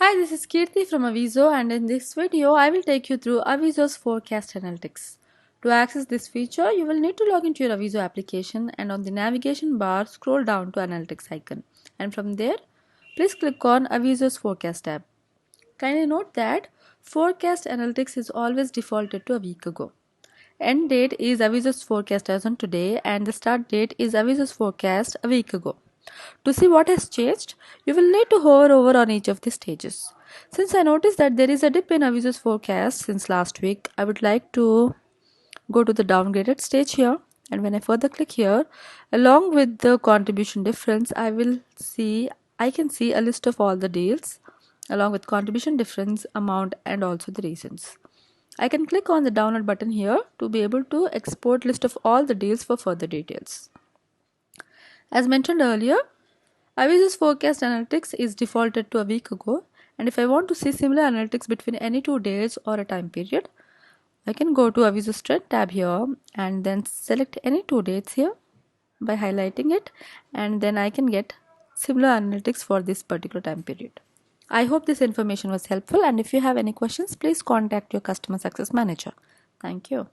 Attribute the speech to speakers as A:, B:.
A: Hi, this is Kirti from Aviso, and in this video I will take you through Aviso's forecast analytics. To access this feature, you will need to log into your Aviso application and on the navigation bar scroll down to analytics icon, and from there please click on Aviso's forecast tab. Kindly note that forecast analytics is always defaulted to a week ago. End date is Aviso's forecast as on today and the start date is Aviso's forecast a week ago. To see what has changed, you will need to hover over on each of the stages. Since I noticed that there is a dip in Aviso's forecast since last week, I would like to go to the downgraded stage here, and when I further click here, along with the contribution difference, I can see a list of all the deals along with contribution difference, amount and also the reasons. I can click on the download button here to be able to export list of all the deals for further details. As mentioned earlier, Aviso's forecast analytics is defaulted to a week ago, and if I want to see similar analytics between any 2 days or a time period, I can go to Aviso's trend tab here and then select any 2 dates here by highlighting it, and then I can get similar analytics for this particular time period. I hope this information was helpful, and if you have any questions, please contact your customer success manager. Thank you.